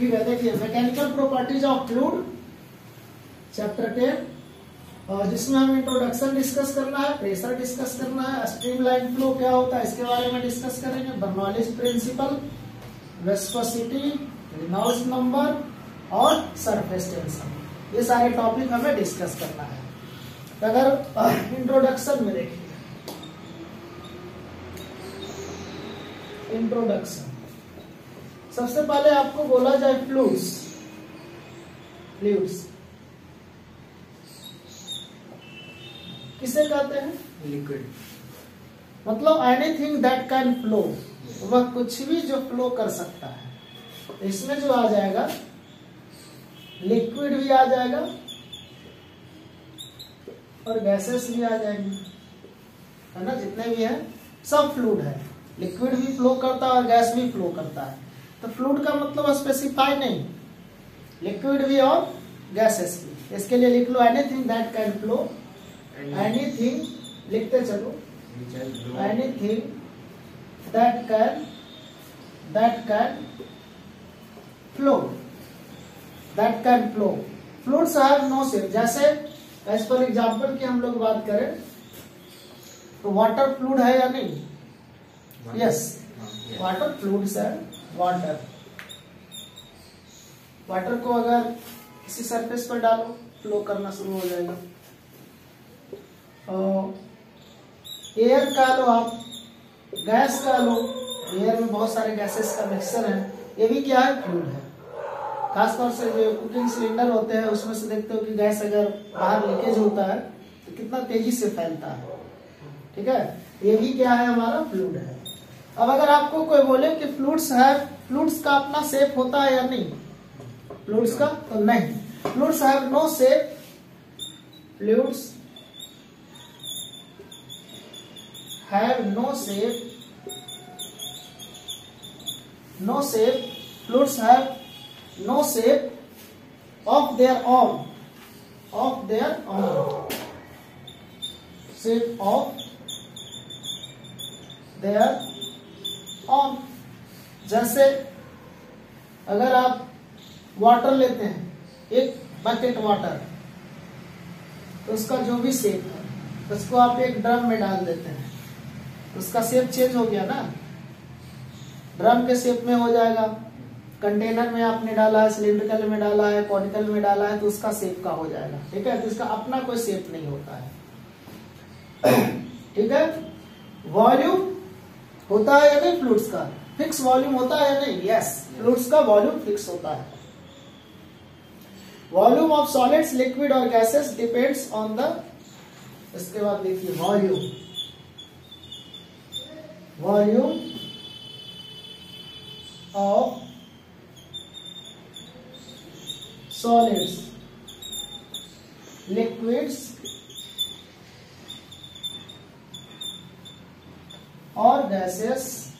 ठीक है, देखिए mechanical properties of fluid chapter 10, और जिसमें हम इंट्रोडक्शन डिस्कस करना है, प्रेशर डिस्कस करना है, स्ट्रीमलाइन फ्लो क्या होता है इसके बारे में डिस्कस करेंगे, Bernoulli's principle, viscosity, Reynolds number और सरफेस टेंशन, ये सारे टॉपिक हमें डिस्कस करना है। तो अगर इंट्रोडक्शन में देखिए, इंट्रोडक्शन सबसे पहले आपको बोला जाए फ्लूइड्स, फ्लूइड्स किसे कहते हैं? लिक्विड, मतलब एनीथिंग दैट कैन फ्लो, वह कुछ भी जो फ्लो कर सकता है। इसमें जो आ जाएगा लिक्विड भी आ जाएगा और गैसेस भी आ जाएंगे, है ना, जितने भी हैं सब फ्लूइड है, लिक्विड भी फ्लो करता है और गैस भी फ्लो करता है। तो फ्लूइड का मतलब स्पेसिफाई नहीं, लिक्विड भी और गैसेस भी। इसके लिए लिख लो anything that can flow, anything लिखते चलो, anything that can flow, that can flow. Fluids have no shape, जैसे एज फॉर एग्जाम्पल की हम लोग बात करें तो वाटर फ्लूइड है या नहीं? यस, वाटर फ्लूइड्स है। वाटर, वाटर को अगर किसी सरफेस पर डालो फ्लो करना शुरू हो जाएगा। एयर का लो आप, गैस का लो, एयर में बहुत सारे गैसेस का मिक्सचर है, ये भी क्या है? फ्लूइड है। खासतौर से जो कुकिंग सिलेंडर होते हैं उसमें से देखते हो कि गैस अगर बाहर लीकेज होता है तो कितना तेजी से फैलता है, ठीक है, ये भी क्या है? हमारा फ्लूइड है। अब अगर आपको कोई बोले कि फ्लूइड्स है, फ्लूइड्स का अपना शेप होता है या नहीं? फ्लूइड्स का तो नहीं, fluids have no shape, fluids have no shape, no shape, fluids have no shape of their own, of their own, shape of their own। जैसे अगर आप वाटर लेते हैं, एक बकेट वाटर, तो उसका जो भी शेप है उसको आप एक ड्रम में डाल देते हैं, उसका शेप चेंज हो गया ना, ड्रम के शेप में हो जाएगा। कंटेनर में आपने डाला है, सिलिंड्रिकल में डाला है, कॉनिकल में डाला है, तो उसका शेप का हो जाएगा, ठीक है, तो इसका अपना कोई शेप नहीं होता है, ठीक है। वॉल्यूम होता है या नहीं फ्लूइड्स का? फिक्स वॉल्यूम होता है या नहीं? यस, फ्लूइड्स का वॉल्यूम फिक्स होता है। वॉल्यूम ऑफ सॉलिड्स, लिक्विड और गैसेस डिपेंड्स ऑन द, इसके बाद देखिए volume, volume of solids, liquids और गैसेस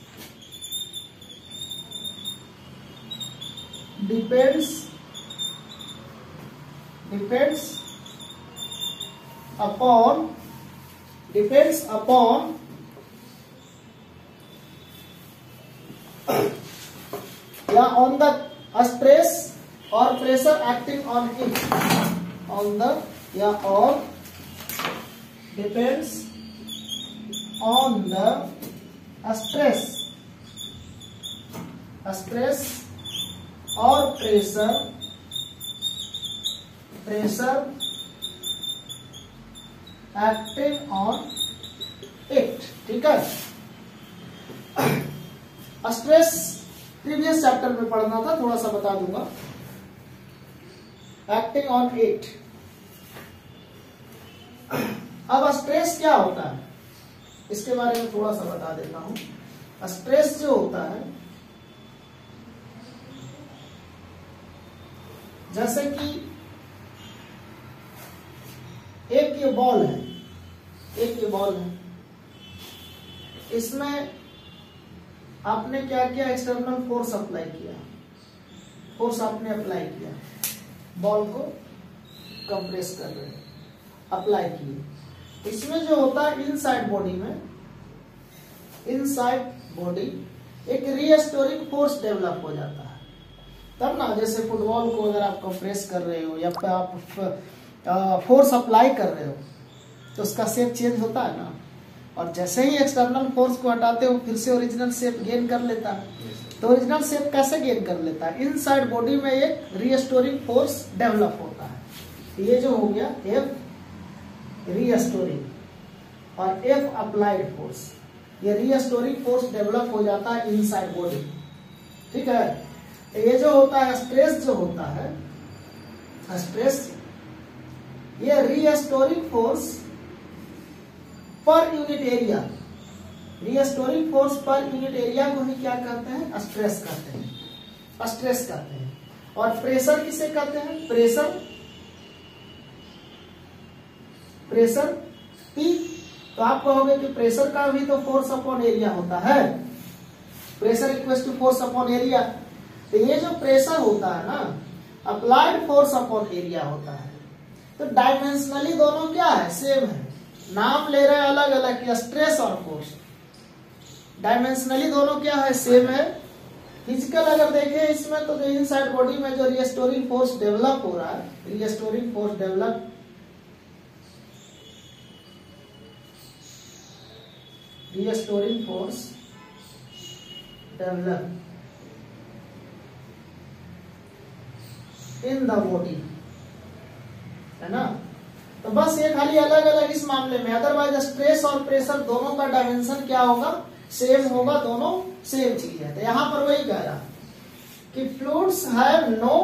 डिपेंड्स अपॉन या ऑन द स्ट्रेस और pressure acting on it, on the या और depends on the stress, stress और प्रेशर एक्टिंग ऑन इट, ठीक है। स्ट्रेस प्रीवियस चैप्टर में पढ़ना था, थोड़ा सा बता दूंगा। एक्टिंग ऑन इट, अब स्ट्रेस क्या होता है इसके बारे में थोड़ा सा बता देता हूं। स्ट्रेस जो होता है, जैसे कि एक ये बॉल है, एक ये बॉल है, इसमें आपने क्या किया? एक्सटर्नल फोर्स अप्लाई किया, फोर्स आपने अप्लाई किया, बॉल को कंप्रेस कर रहे हैं, अप्लाई किए। इसमें जो होता है इनसाइड बॉडी में, इनसाइड बॉडी एक रीस्टोरिंग फोर्स डेवलप हो जाता है, तब ना, जैसे फुटबॉल को अगर आप कंप्रेस कर रहे हो या आप फोर्स अप्लाई कर रहे हो तो उसका शेप चेंज होता है ना, और जैसे ही एक्सटर्नल फोर्स को हटाते हो फिर से ओरिजिनल शेप गेन कर लेता है। तो ओरिजिनल शेप कैसे गेन कर लेता है? इनसाइड बॉडी में एक रीस्टोरिंग फोर्स डेवलप होता है। ये जो हो गया एफ रीस्टोरिंग और एफ अप्लाइड फोर्स, ये रीस्टोरिंग फोर्स डेवलप हो जाता है इनसाइड बॉडी। ठीक है, ये जो होता है स्ट्रेस, जो होता है स्ट्रेस, ये restoring force per unit area, restoring force per unit area को ही क्या कहते हैं? स्ट्रेस कहते हैं, स्ट्रेस कहते हैं। और प्रेशर किसे कहते हैं? Pressure, pressure P. तो आप कहोगे कि प्रेशर का भी तो फोर्स अपॉन एरिया होता है, pressure equal to force upon area. तो ये जो प्रेशर होता है ना, अप्लाइड फोर्स अपॉन एरिया होता है। तो डायमेंशनली दोनों क्या है? सेम है, नाम ले रहे हैं अलग अलग, स्ट्रेस और फोर्स। डायमेंशनली दोनों क्या है? सेम है। फिजिकल अगर देखें इसमें तो जो इनसाइड बॉडी में जो रीस्टोरिंग फोर्स डेवलप हो रहा है, restoring force develop, restoring force develop in the body, है ना। तो बस ये खाली अलग अलग इस मामले में, अदरवाइज स्ट्रेस और प्रेशर दोनों का डायमेंशन क्या होगा? सेम होगा, दोनों सेम चीज है। तो यहां पर वही कह रहा कि fluids have no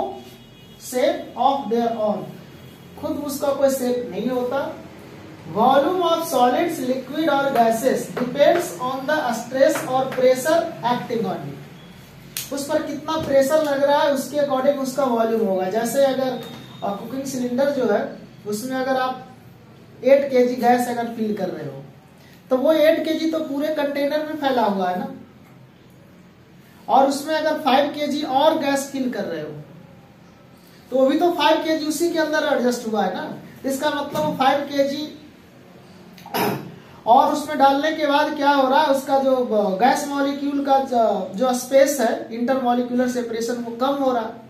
shape of their own, खुद उसका कोई शेप नहीं होता। वॉल्यूम ऑफ सॉलिड्स, लिक्विड और gases depends on the stress और प्रेशर एक्टिंग ऑन इट। उस पर कितना प्रेशर लग रहा है उसके अकॉर्डिंग उसका वॉल्यूम होगा। जैसे अगर कुकिंग सिलेंडर जो है उसमें अगर आप 8 kg गैस अगर फिल कर रहे हो तो वो 8 kg तो पूरे कंटेनर में फैला हुआ है ना, और उसमें अगर 5 kg और गैस फिल कर रहे हो तो वो भी तो 5 kg उसी के अंदर एडजस्ट हुआ है ना। इसका मतलब 5 kg और उसमें डालने के बाद क्या हो रहा है, उसका जो गैस मॉलिक्यूल का जो स्पेस है, इंटरमॉलिक्यूलर सेपरेशन, वो कम हो रहा है।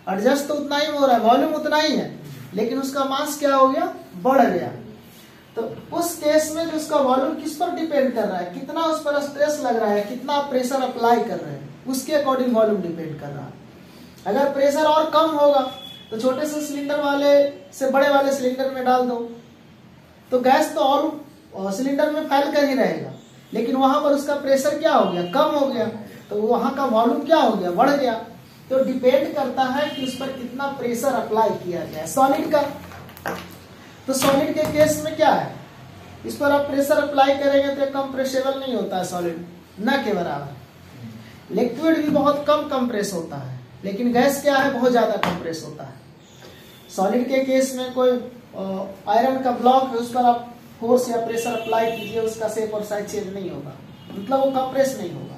एडजस्ट तो उतना ही हो रहा है, वॉल्यूम उतना ही है, लेकिन उसका मास क्या हो गया? बढ़ गया। तो उस केस में जो उसका वॉल्यूम किस पर डिपेंड कर रहा है? कितना उस पर स्ट्रेस लग रहा है, कितना प्रेशर अप्लाई कर रहे हैं, उसके अकॉर्डिंग वॉल्यूम डिपेंड कर रहा है। अगर प्रेशर और कम होगा तो छोटे से सिलेंडर वाले से बड़े वाले सिलेंडर में डाल दो तो गैस तो और सिलेंडर में फैल कर ही रहेगा, लेकिन वहां पर उसका प्रेशर क्या हो गया? कम हो गया, तो वहां का वॉल्यूम क्या हो गया? बढ़ गया। तो डिपेंड करता है कि उस पर कितना प्रेशर अप्लाई किया गया है सॉलिड का। तो सॉलिड के केस में क्या है? इस पर आप प्रेशर अप्लाई करेंगे तो कंप्रेसेबल नहीं होता है सॉलिड, न के बराबर। लिक्विड भी बहुत कम कंप्रेस होता है, लेकिन गैस क्या है? बहुत ज्यादा कंप्रेस होता है। सॉलिड के केस में कोई आयरन का ब्लॉक है, उस पर आप फोर्स या प्रेशर अप्लाई कीजिए, उसका शेप और साइज चेंज नहीं होगा, मतलब वो कंप्रेस नहीं होगा।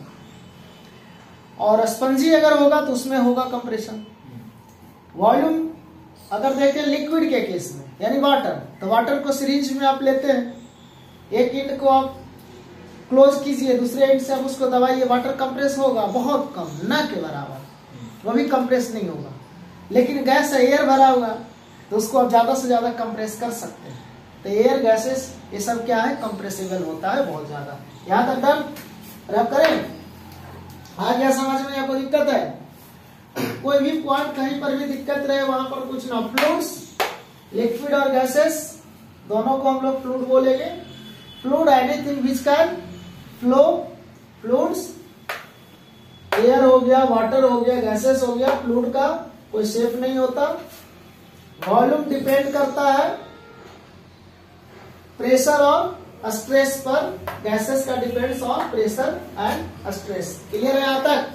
और स्पंजी अगर होगा तो उसमें होगा कंप्रेशन। वॉल्यूम अगर देखें लिक्विड के केस में, यानी वाटर, तो वाटर को सीरीज में आप लेते हैं, एक इंड को आप क्लोज कीजिए, दूसरे इंड से आप उसको दबाइए, वाटर कंप्रेस होगा बहुत कम, न के बराबर, वो भी कंप्रेस नहीं होगा। लेकिन गैस है, एयर भरा हुआ, तो उसको आप ज्यादा से ज्यादा कंप्रेस कर सकते हैं। तो एयर, गैसेस, ये सब क्या है? कंप्रेसिबल होता है बहुत ज्यादा। यहां तक डन? रब करें? आ गया समझ में? या कोई दिक्कत है? कोई भी पॉइंट कहीं पर भी दिक्कत रहे वहां पर कुछ ना। फ्लूइड्स, लिक्विड और गैसेस दोनों को हम लोग फ्लूइड बोलेंगे। Fluid anything which can flow, fluids air हो गया, वाटर हो गया, गैसेस हो गया। फ्लूइड का कोई शेप नहीं होता। वॉल्यूम डिपेंड करता है प्रेशर और स्ट्रेस पर। गैसेस का depends on pressure and stress. Clear है यहाँ तक?